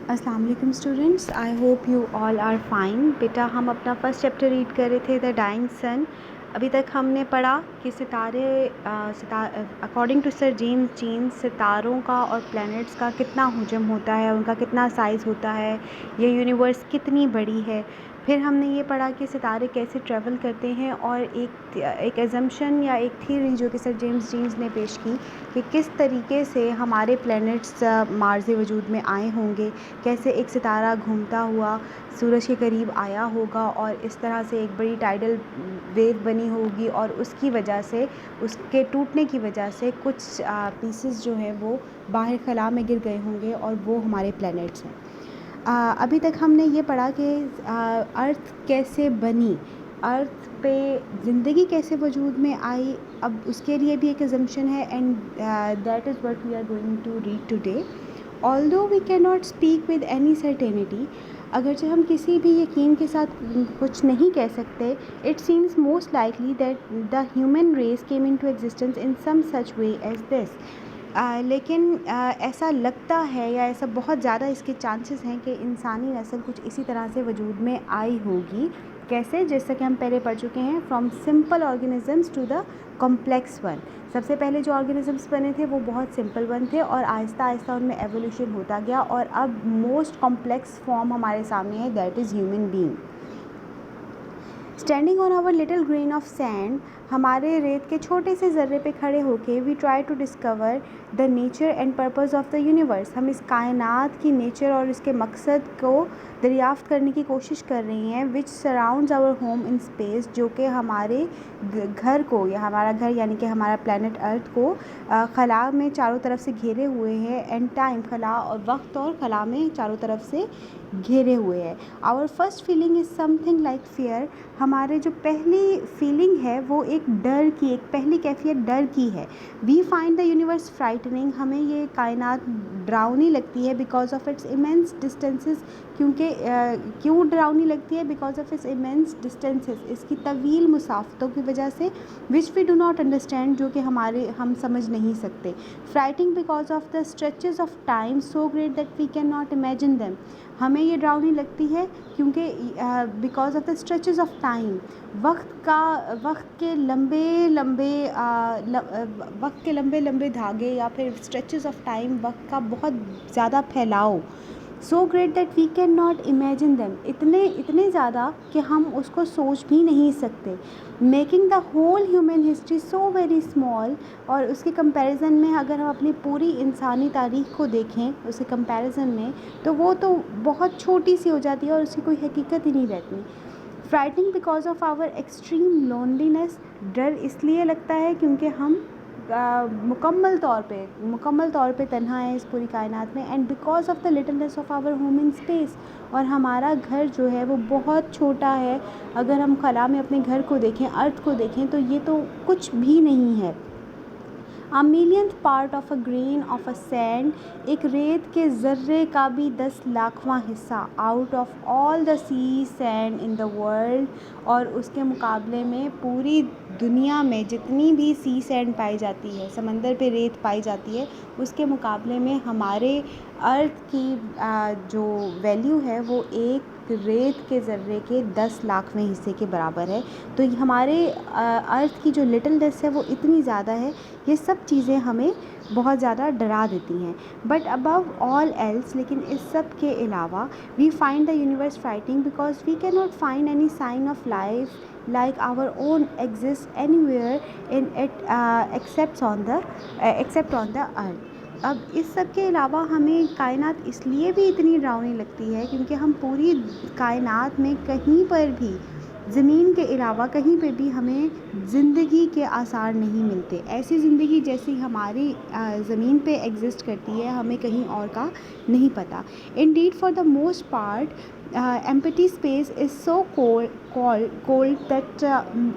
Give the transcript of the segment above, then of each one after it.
अस्सलाम वालेकुम students, I hope you all are fine. बेटा, हम अपना फर्स्ट चैप्टर रीड कर रहे थे, द डाइंग सन। अभी तक हमने पढ़ा कि सितारे according to sir James Jeans सितारों का और प्लैनेट्स का कितना हुजम होता है, उनका कितना साइज़ होता है, ये यूनिवर्स कितनी बड़ी है। फिर हमने ये पढ़ा कि सितारे कैसे ट्रैवल करते हैं और एक एजम्पशन या एक थ्योरी जो कि सर जेम्स जीन्स ने पेश की कि किस तरीके से हमारे प्लैनेट्स मार्ज़ वजूद में आए होंगे, कैसे एक सितारा घूमता हुआ सूरज के करीब आया होगा और इस तरह से एक बड़ी टाइडल वेव बनी होगी और उसकी वजह से, उसके टूटने की वजह से कुछ पीसेस जो हैं वो बाहर खला में गिर गए होंगे और वो हमारे प्लैनेट्स हैं। अभी तक हमने ये पढ़ा कि अर्थ कैसे बनी, अर्थ पे ज़िंदगी कैसे वजूद में आई। अब उसके लिए भी एक अजम्पशन है and that is what we are going to read today. Although we can not speak with any certainty, अगरचे हम किसी भी यकीन के साथ कुछ नहीं कह सकते, it seems most likely that the human race came into existence in some such way as this. लेकिन ऐसा लगता है या ऐसा बहुत ज़्यादा इसके चांसेस हैं कि इंसानी नस्ल कुछ इसी तरह से वजूद में आई होगी। कैसे? जैसा कि हम पहले पढ़ चुके हैं, from simple organisms to the complex one. सबसे पहले जो ऑर्गेनिजम्स बने थे वो बहुत सिंपल वन थे और आहिस्ता आहिस्ता उनमें एवोल्यूशन होता गया और अब मोस्ट कॉम्प्लेक्स फॉर्म हमारे सामने है, that is human being. Standing on our little grain of sand, हमारे रेत के छोटे से ज़र्रे पे खड़े होके we try to discover the nature and purpose of the universe. हम इस कायनात की नेचर और इसके मकसद को दरियाफ्त करने की कोशिश कर रही हैं, which surrounds our home in space, जो कि हमारे घर को या हमारा घर यानी कि हमारा प्लैनेट अर्थ को खला में चारों तरफ से घेरे हुए हैं। एंड टाइम, खला और वक्त और खला में चारों तरफ से घेरे हुए हैं। Our first feeling is something like fear, हमारे जो पहली फीलिंग है वो एक डर की, एक पहली कैफियत डर की है। We find the universe frightening, हमें ये कायनात डरावनी लगती है because of its immense distances, क्योंकि क्यों डरावनी लगती है? Because of its immense distances, इसकी तवील मुसाफतों की वजह से, which we do not understand, जो कि हम समझ नहीं सकते। फ्राइटिंग because of the stretches of time so great that we can not imagine them, हमें ये डरावनी लगती है क्योंकि because of the stretches of time, वक्त के लंबे लंबे धागे या फिर स्ट्रेचेस ऑफ टाइम, वक्त का बहुत ज़्यादा फैलाव, so great that we can not imagine them, इतने ज़्यादा कि हम उसको सोच भी नहीं सकते। Making the whole human history so very small, और उसके कंपैरिजन में अगर हम अपनी पूरी इंसानी तारीख़ को देखें उसके कंपैरिजन में, तो वो तो बहुत छोटी सी हो जाती है और उसकी कोई हकीकत ही नहीं रहती। Frightening because of our extreme loneliness, डर इसलिए लगता है क्योंकि हम मुकम्मल तौर पे तन्हा है इस पूरी कायनात में। And because of the littleness of our home in space, और हमारा घर जो है वो बहुत छोटा है। अगर हम खला में अपने घर को देखें, अर्थ को देखें, तो ये तो कुछ भी नहीं है। A millionth part of a grain of a sand, एक रेत के ज़र्रे का भी 10 लाखवां हिस्सा, out of all the sea sand in the world, और उसके मुकाबले में पूरी दुनिया में जितनी भी सी सैंड पाई जाती है, समंदर पे रेत पाई जाती है, उसके मुकाबले में हमारे अर्थ की जो वैल्यू है वो एक रेत के ज़र्रे के 10 लाखवें हिस्से के बराबर है। तो ये हमारे अर्थ की जो लिटलनेस है वो इतनी ज़्यादा है, ये सब चीज़ें हमें बहुत ज़्यादा डरा देती हैं। बट अबव ऑल एल्स, लेकिन इस सब के अलावा, we find the universe फ्राइटिंग because we can not find any sign of life like our own exist anywhere in it except on the earth। अब इस सब के अलावा हमें कायनात इसलिए भी इतनी डरावनी लगती है क्योंकि हम पूरी कायनात में कहीं पर भी, ज़मीन के अलावा कहीं पे भी हमें ज़िंदगी के आसार नहीं मिलते। ऐसी ज़िंदगी जैसी हमारी ज़मीन पे एग्जिस्ट करती है, हमें कहीं और का नहीं पता। Indeed for the most part empty space is so cold that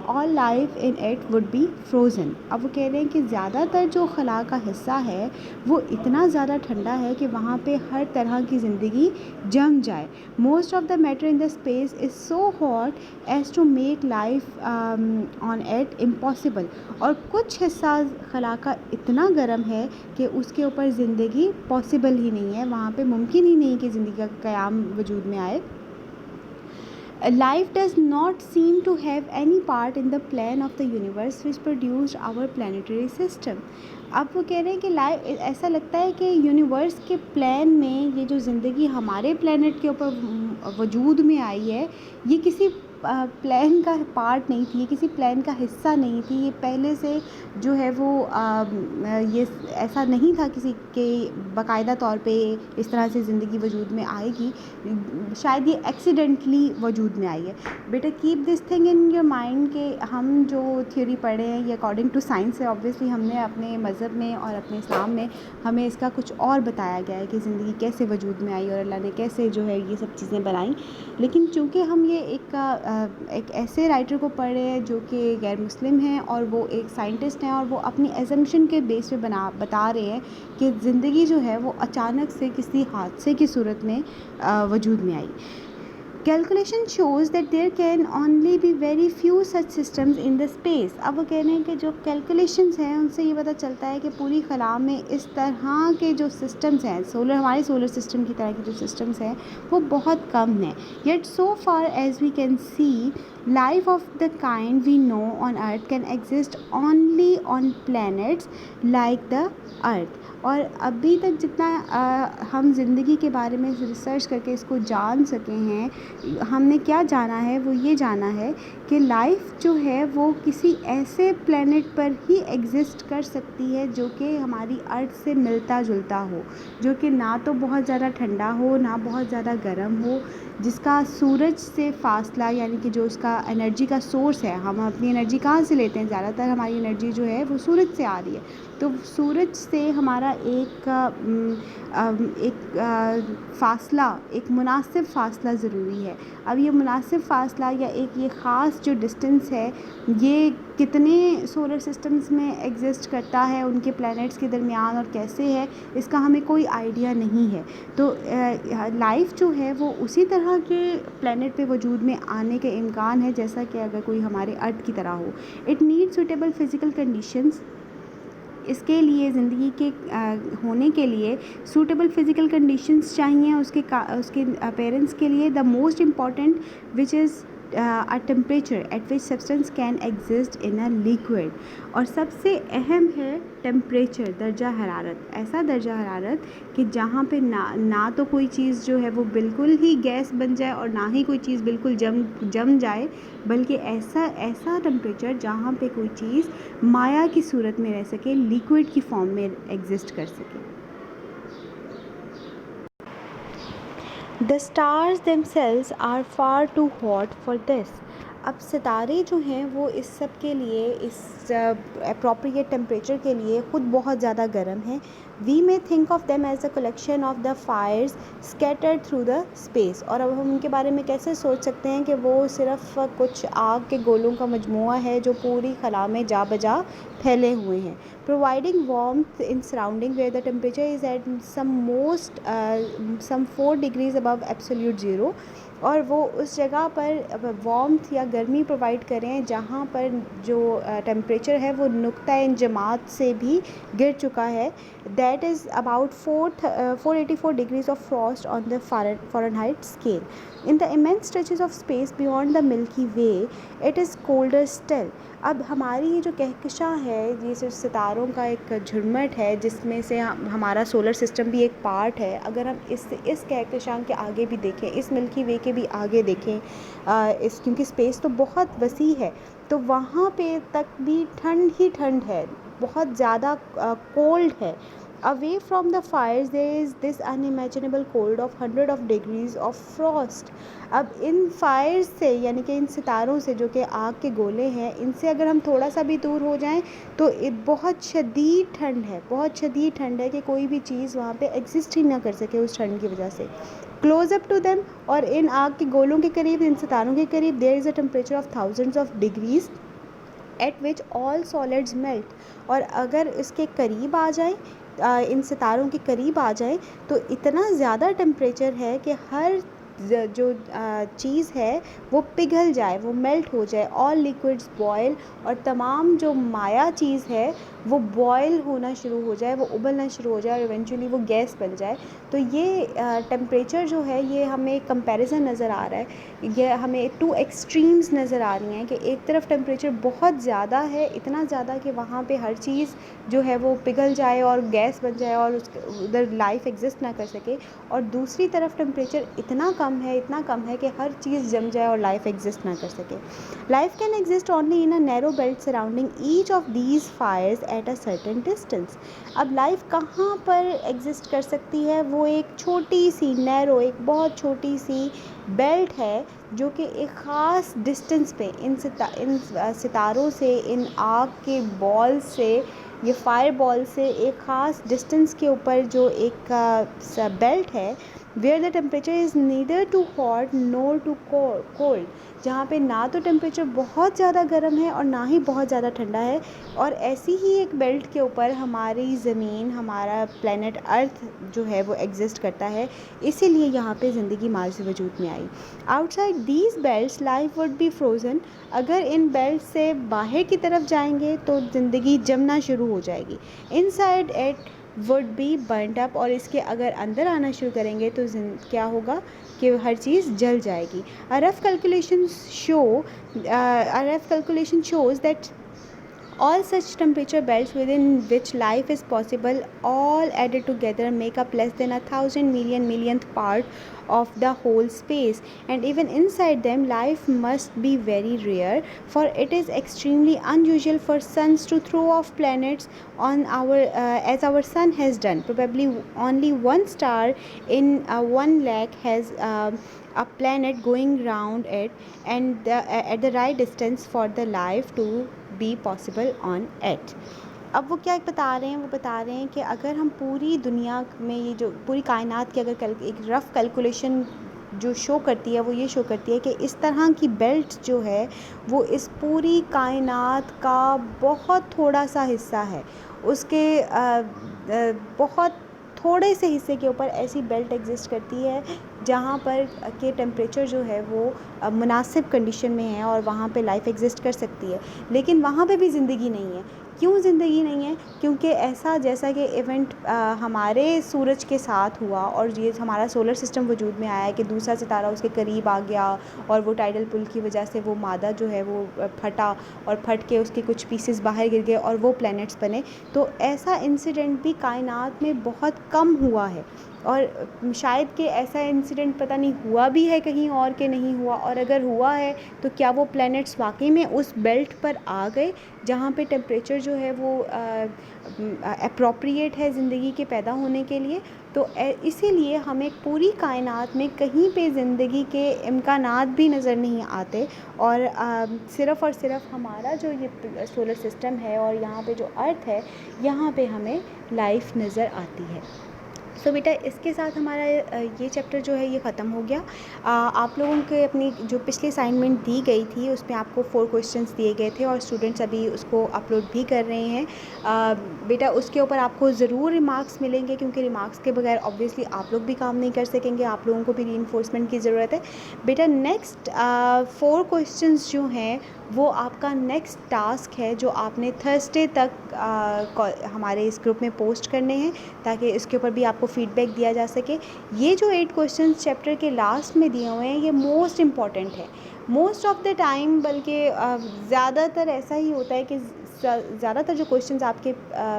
all life in it would be frozen. अब वो कह रहे हैं कि ज़्यादातर जो खला का हिस्सा है वो इतना ज़्यादा ठंडा है कि वहाँ पे हर तरह की ज़िंदगी जम जाए. Most of the matter in the space is so hot as to make life on it impossible. और कुछ हिस्सा खला का इतना गर्म है कि उसके ऊपर ज़िंदगी पॉसिबल ही नहीं है, वहाँ पे मुमकिन ही नहीं कि ज़िंदगी का क़याम वजूद में आए. Life does not seem to have any part in the plan of the universe which produced our planetary system. अब वो कह रहे हैं कि लाइफ ऐसा लगता है कि यूनिवर्स के प्लान में ये जो ज़िंदगी हमारे प्लानट के ऊपर वजूद में आई है, ये किसी प्लान का पार्ट नहीं थी, ये किसी प्लान का हिस्सा नहीं थी. ये पहले से जो है वो ये ऐसा नहीं था किसी के बाकायदा तौर पे इस तरह से ज़िंदगी वजूद में आएगी. शायद ये एक्सीडेंटली वजूद में आई है. बेटा keep this thing in your mind कि हम जो थ्योरी पढ़े हैं ये अकॉर्डिंग टू साइंस है. ऑब्वियसली हमने अपने मज़हब में और अपने इस्लाम में हमें इसका कुछ और बताया गया है कि ज़िंदगी कैसे वजूद में आई और अल्लाह ने कैसे जो है ये सब चीज़ें बनाई. लेकिन चूँकि हम ये एक ऐसे राइटर को पढ़ रहे हैं जो कि गैर मुस्लिम हैं और वो एक साइंटिस्ट हैं और वो अपनी एजम्पशन के बेस पे बता रहे हैं कि ज़िंदगी जो है वो अचानक से किसी हादसे की सूरत में वजूद में आई. Calculation shows that there can only be very few such systems in the space. अब वो कह रहे हैं कि जो कैलकुलेशंस हैं उनसे ये पता चलता है कि पूरी खला में इस तरह के जो सिस्टम्स हैं, हमारे सोलर सिस्टम की तरह के जो सिस्टम्स हैं वो बहुत कम हैं. Yet so far as we can see, life of the kind we know on earth can exist only on planets like the earth. और अभी तक जितना हम ज़िंदगी के बारे में रिसर्च करके इसको जान सके हैं, हमने क्या जाना है वो ये जाना है कि लाइफ जो है वो किसी ऐसे प्लेनेट पर ही एग्ज़िस्ट कर सकती है जो कि हमारी अर्थ से मिलता जुलता हो, जो कि ना तो बहुत ज़्यादा ठंडा हो ना बहुत ज़्यादा गर्म हो, जिसका सूरज से फासला यानी कि जो उसका एनर्जी का सोर्स है. हम अपनी एनर्जी कहाँ से लेते हैं? ज़्यादातर हमारी एनर्जी जो है वो सूरज से आ रही है. तो सूरज से हमारा एक फ़ासला, एक मुनासिब फ़ासला ज़रूरी है. अब ये मुनासिब फ़ासला या एक ये ख़ास जो डिस्टेंस है ये कितने सोलर सिस्टम्स में एग्ज़िस्ट करता है, उनके प्लैनेट्स के दरमियान और कैसे है, इसका हमें कोई आइडिया नहीं है. तो लाइफ जो है वो उसी तरह के प्लैनेट पे वजूद में आने के इम्कान है जैसा कि अगर कोई हमारे अर्थ की तरह हो. It need suitable physical conditions. इसके लिए ज़िंदगी के होने के लिए सूटेबल फ़िज़िकल कंडीशंस चाहिए उसके अपीयरेंस के लिए. The most important which is a temperature at which substance can exist in a liquid. और सबसे अहम है टेम्परेचर, दर्जा हरारत. ऐसा दर्जा हरारत कि जहाँ पे ना तो कोई चीज़ जो है वो बिल्कुल ही गैस बन जाए और ना ही कोई चीज़ बिल्कुल जम जाए, बल्कि ऐसा टेम्परेचर जहाँ पे कोई चीज़ माया की सूरत में रह सके, लिक्विड की फॉर्म में एग्जिस्ट कर सके. The stars themselves are far too hot for this. अब सितारे जो हैं वो इस सब के लिए, इस अप्रोप्रिएट टेम्परेचर के लिए ख़ुद बहुत ज़्यादा गर्म हैं. We may think of them as a collection of the fires scattered through the space. और अब हम उनके बारे में कैसे सोच सकते हैं कि वो सिर्फ़ कुछ आग के गोलों का मजमूआ है जो पूरी खला में जा बजा फैले हुए हैं. Providing warmth in surrounding where the temperature is at some 4 degrees above absolute zero. और वो उस जगह पर वार्मथ या गर्मी प्रोवाइड करें जहाँ पर जो टेम्परेचर है वो नुक्ता इंजमात से भी गिर चुका है. That is about 484 degrees of Frost on the Fahrenheit scale. In the immense stretches of space beyond the Milky Way, it is colder still. अब हमारी ये जो कहकशां है, ये जो सितारों का एक झुरमट है जिसमें से हमारा सोलर सिस्टम भी एक पार्ट है. अगर हम इस कहकशां के आगे भी देखें, इस मिल्की वे के भी आगे देखें, क्योंकि स्पेस तो बहुत वसी है, तो वहाँ पे तक भी ठंड ही ठंड है, बहुत ज़्यादा कोल्ड है. Away from the fires there is this unimaginable cold of 100 of degrees of frost. अब इन फायर्स से यानी कि इन सितारों से जो कि आग के गोले हैं, इनसे अगर हम थोड़ा सा भी दूर हो जाएं तो बहुत शदीद ठंड है, बहुत शदीद ठंड है कि कोई भी चीज़ वहाँ पे एग्जिस्ट ही ना कर सके उस ठंड की वजह से। क्लोज अप टू देम, और इन आग के गोलों के करीब, इन सितारों के करीब, there is a temperature of thousands of degrees at which all solids melt. और अगर इसके करीब आ जाए, इन सितारों के करीब आ जाए, तो इतना ज़्यादा टेम्परेचर है कि हर जो चीज़ है वो पिघल जाए, वो मेल्ट हो जाए, ऑल लिक्विड्स बॉयल, और तमाम जो माया चीज़ है वो बॉयल होना शुरू हो जाए, वो उबलना शुरू हो जाए और इवेंचुअली वो गैस बन जाए। तो ये टेम्परेचर जो है, ये हमें कंपैरिजन नज़र आ रहा है, ये हमें टू एक्सट्रीम्स नज़र आ रही हैं कि एक तरफ टेम्परेचर बहुत ज़्यादा है, इतना ज़्यादा कि वहाँ पे हर चीज़ जो है वो पिघल जाए और गैस बन जाए और उधर लाइफ एग्जिस्ट ना कर सके, और दूसरी तरफ टेम्परेचर इतना कम है, इतना कम है कि हर चीज़ जम जाए और लाइफ एग्जिस्ट ना कर सके। Life can exist only in a narrow belt surrounding each of these fires at a certain distance. अब लाइफ कहाँ पर एग्जिस्ट कर सकती है? वो एक छोटी सी नैरो, एक बहुत छोटी सी बेल्ट है जो कि एक ख़ास डिस्टेंस पे इन सितारों से, इन आग के बॉल से, ये फायर बॉल से एक ख़ास डिस्टेंस के ऊपर जो एक बेल्ट है, where the temperature is neither too hot nor too cold, जहाँ पे ना तो टेम्परेचर बहुत ज़्यादा गर्म है और ना ही बहुत ज़्यादा ठंडा है। और ऐसी ही एक बेल्ट के ऊपर हमारी ज़मीन, हमारा प्लेनेट अर्थ जो है वो एग्जिस्ट करता है, इसीलिए यहाँ पे ज़िंदगी मार्स वजूद में आई। Outside these belts life would be frozen. अगर इन बेल्ट से बाहर की तरफ जाएंगे तो ज़िंदगी जमना शुरू हो जाएगी। Inside it would be burned up, और इसके अगर अंदर आना शुरू करेंगे तो क्या होगा कि हर चीज़ जल जाएगी। A rough calculation shows that all such temperature belts within which life is possible, all added together, make up less than 1,000 millionth part of the whole space, and even inside them life must be very rare, for it is extremely unusual for suns to throw off planets on our as our sun has done. Probably only one star in 1 lakh has a planet going round it, and at the right distance for the life to be possible on it. अब वो क्या बता रहे हैं? वो बता रहे हैं कि अगर हम पूरी दुनिया में, ये जो पूरी कायनात की अगर एक रफ़ कैलकुलेशन जो शो करती है, वो ये शो करती है कि इस तरह की बेल्ट जो है वो इस पूरी कायनात का बहुत थोड़ा सा हिस्सा है, उसके बहुत थोड़े से हिस्से के ऊपर ऐसी बेल्ट एग्जिस्ट करती है जहाँ पर के टेम्परेचर जो है वो मुनासिब कंडीशन में है और वहाँ पे लाइफ एग्जिस्ट कर सकती है। लेकिन वहाँ पे भी ज़िंदगी नहीं है। क्यों ज़िंदगी नहीं है? क्योंकि ऐसा जैसा कि इवेंट हमारे सूरज के साथ हुआ और ये हमारा सोलर सिस्टम वजूद में आया है कि दूसरा सितारा उसके करीब आ गया और वो टाइडल पुल की वजह से वो मादा जो है वो फटा और फट के उसके कुछ पीसेस बाहर गिर गए और वो प्लैनेट्स बने। तो ऐसा इंसिडेंट भी कायनात में बहुत कम हुआ है, और शायद कि ऐसा इंसिडेंट पता नहीं हुआ भी है कहीं और के नहीं हुआ, और अगर हुआ है तो क्या वो प्लैनेट्स वाकई में उस बेल्ट पर आ गए जहाँ पे टेम्परेचर जो है वो अप्रोप्रिएट है ज़िंदगी के पैदा होने के लिए। तो इसीलिए हमें पूरी कायनात में कहीं पे ज़िंदगी के इम्कानात भी नज़र नहीं आते, और सिर्फ़ और सिर्फ हमारा जो ये सोलर सिस्टम है और यहाँ पे जो अर्थ है, यहाँ पे हमें लाइफ नज़र आती है। सो बेटा, इसके साथ हमारा ये चैप्टर जो है ये ख़त्म हो गया। आप लोगों के अपनी जो पिछली असाइनमेंट दी गई थी उसमें आपको 4 क्वेश्चंस दिए गए थे और स्टूडेंट्स अभी उसको अपलोड भी कर रहे हैं। बेटा, उसके ऊपर आपको ज़रूर रिमार्क्स मिलेंगे, क्योंकि रिमार्क्स के बगैर ऑब्वियसली आप लोग भी काम नहीं कर सकेंगे, आप लोगों को भी रीइंफोर्समेंट की ज़रूरत है। बेटा, नेक्स्ट 4 क्वेश्चंस जो हैं वो आपका नेक्स्ट टास्क है, जो आपने थर्सडे तक हमारे इस ग्रुप में पोस्ट करने हैं, ताकि इसके ऊपर भी आपको फीडबैक दिया जा सके। ये जो 8 क्वेश्चंस चैप्टर के लास्ट में दिए हुए हैं, ये मोस्ट इम्पॉर्टेंट है मोस्ट ऑफ द टाइम, बल्कि ज़्यादातर ऐसा ही होता है कि ज़्यादातर जो क्वेश्चंस आपके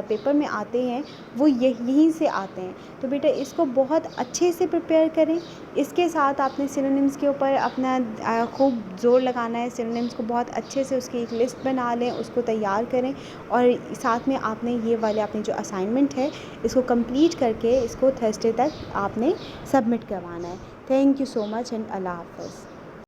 पेपर में आते हैं वो यहीं से आते हैं। तो बेटा इसको बहुत अच्छे से प्रिपेयर करें। इसके साथ आपने सिनोनिम्स के ऊपर अपना खूब ज़ोर लगाना है। सिनोनिम्स को बहुत अच्छे से उसकी एक लिस्ट बना लें, उसको तैयार करें और साथ में आपने ये वाले आपने जो असाइनमेंट है इसको कंप्लीट करके इसको थर्सडे तक आपने सबमिट करवाना है। Thank you so much and अल्लाह हाफ़िज़।